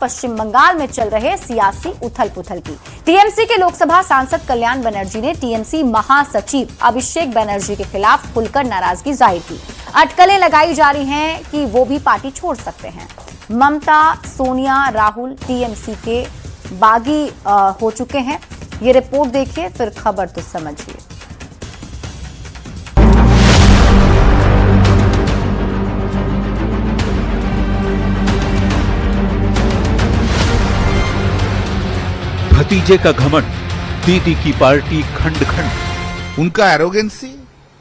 पश्चिम बंगाल में चल रहे सियासी उथल पुथल की। टीएमसी के लोकसभा सांसद कल्याण बनर्जी ने टीएमसी महासचिव अभिषेक बनर्जी के खिलाफ खुलकर नाराजगी जाहिर की। अटकलें लगाई जा रही हैं कि वो भी पार्टी छोड़ सकते हैं। ममता, सोनिया, राहुल टीएमसी के बागी हो चुके हैं। ये रिपोर्ट देखिए, फिर खबर तो समझिए। भतीजे का घमंड, दीदी की पार्टी खंड खंड। उनका एरोगेंसी,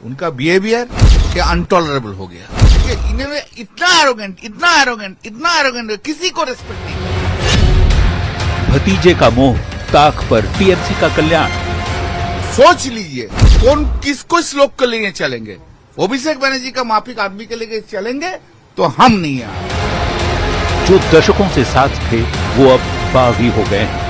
उनका बिहेवियर क्या अनटॉलरेबल हो गया। इन्होंने इतना एरोगेंट किसी को रिस्पेक्ट नहीं। भतीजे का मोह, ताक पर टीएमसी का कल्याण। सोच लीजिए कौन किसको श्लोक के लिए चलेंगे। अभिषेक बनर्जी का माफिक आदमी के लिए चलेंगे तो हम नहीं आए। जो दशकों से साथ थे वो अब बागी हो गए हैं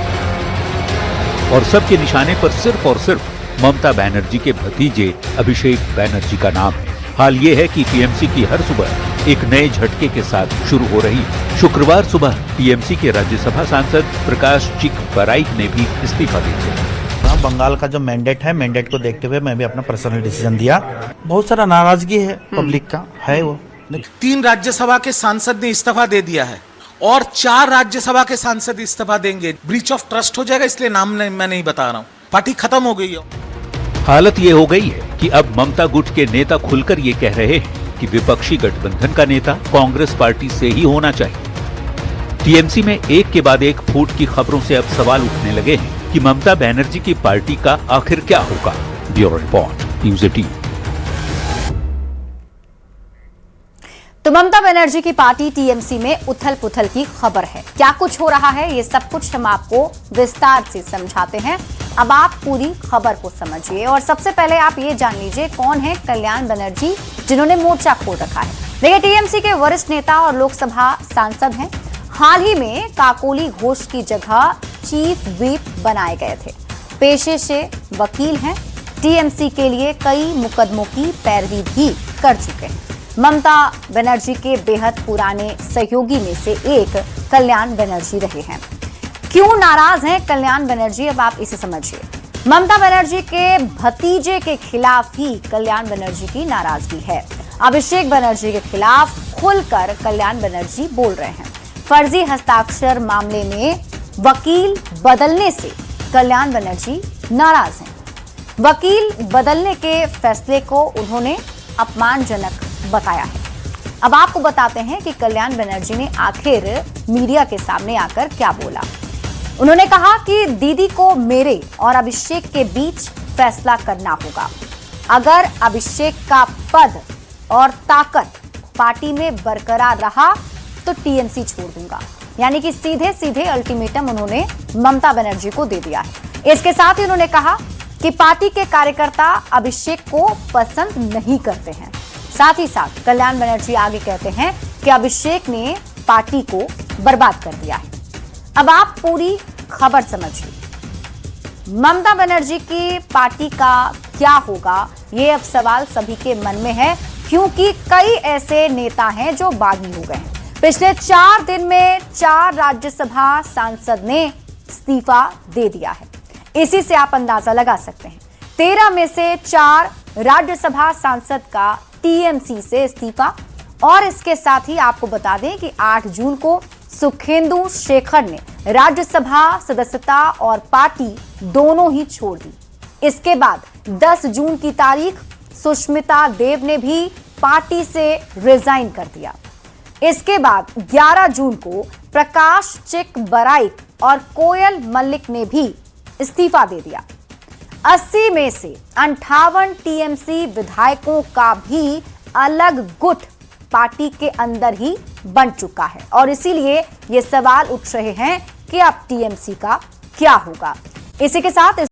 और सबके निशाने पर सिर्फ और सिर्फ ममता बनर्जी के भतीजे अभिषेक बनर्जी का नाम है। हाल ये है कि टीएमसी की हर सुबह एक नए झटके के साथ शुरू हो रही। शुक्रवार सुबह टीएमसी के राज्यसभा सांसद प्रकाश चिक बराइक ने भी इस्तीफा दे दिया। बंगाल का जो मैंडेट है, मैंडेट को देखते हुए मैं भी अपना पर्सनल डिसीजन दिया। बहुत सारा नाराजगी है पब्लिक का, है वो। 3 राज्यसभा के सांसद ने इस्तीफा दे दिया है और 4 राज्यसभा के सांसद इस्तीफा देंगे। ब्रीच ऑफ ट्रस्ट हो जाएगा, इसलिए नाम मैं नहीं बता रहा हूँ। पार्टी खत्म हो गई है। हालत ये हो गई है कि अब ममता गुट के नेता खुलकर ये कह रहे हैं कि विपक्षी गठबंधन का नेता कांग्रेस पार्टी से ही होना चाहिए। टीएमसी में एक के बाद एक फूट की खबरों से अब सवाल उठने लगे हैं कि ममता बनर्जी की पार्टी का आखिर क्या होगा। Bureau report, news 18। तो ममता बनर्जी की पार्टी टीएमसी में उथल पुथल की खबर है। क्या कुछ हो रहा है, ये सब कुछ हम आपको विस्तार से समझाते हैं। अब आप पूरी खबर को समझिए और सबसे पहले आप ये जान लीजिए कौन है कल्याण बनर्जी जिन्होंने मोर्चा खोल रखा है। देखिए, टीएमसी के वरिष्ठ नेता और लोकसभा सांसद हैं। हाल ही में काकोली घोष की जगह चीफ व्हिप बनाए गए थे। पेशे से वकील हैं। टीएमसी के लिए कई मुकदमों की पैरवी भी कर चुके हैं। ममता बनर्जी के बेहद पुराने सहयोगी में से एक कल्याण बनर्जी रहे हैं। क्यों नाराज हैं कल्याण बनर्जी, अब आप इसे समझिए। ममता बनर्जी के भतीजे के खिलाफ ही कल्याण बनर्जी की नाराजगी है। अभिषेक बनर्जी के खिलाफ खुलकर कल्याण बनर्जी बोल रहे हैं। फर्जी हस्ताक्षर मामले में वकील बदलने से कल्याण बनर्जी नाराज हैं। वकील बदलने के फैसले को उन्होंने अपमानजनक बताया है। अब आपको बताते हैं कि कल्याण बनर्जी ने आखिर मीडिया के सामने आकर क्या बोला। उन्होंने कहा कि दीदी को मेरे और अभिषेक के बीच फैसला करना होगा। अगर अभिषेक का पद और ताकत पार्टी में बरकरार रहा तो टीएमसी छोड़ दूंगा। यानी कि सीधे सीधे अल्टीमेटम उन्होंने ममता बनर्जी को दे दिया है। इसके साथ ही उन्होंने कहा कि पार्टी के कार्यकर्ता अभिषेक को पसंद नहीं करते हैं। साथ ही साथ कल्याण बनर्जी आगे कहते हैं कि अभिषेक ने पार्टी को बर्बाद कर दिया है। अब आप पूरी खबर समझिए। ममता बनर्जी की पार्टी का क्या होगा, ये अब सवाल सभी के मन में है, क्योंकि कई ऐसे नेता हैं जो बागी हो गए हैं। पिछले 4 दिन में 4 राज्यसभा सांसद ने इस्तीफा दे दिया है। इसी से आप अंदाजा लगा सकते हैं। 13 में से 4 राज्यसभा सांसद का टीएमसी से इस्तीफा। और इसके साथ ही आपको बता दें कि 8 जून को सुखेंदु शेखर ने राज्यसभा सदस्यता और पार्टी दोनों ही छोड़ दी। इसके बाद 10 जून की तारीख सुष्मिता देव ने भी पार्टी से रिजाइन कर दिया। इसके बाद 11 जून को प्रकाश चिक बराइक और कोयल मल्लिक ने भी इस्तीफा दे दिया। 80 में से 58 टीएमसी विधायकों का भी अलग गुट पार्टी के अंदर ही बन चुका है और इसीलिए ये सवाल उठ रहे हैं कि अब टीएमसी का क्या होगा। इसी के साथ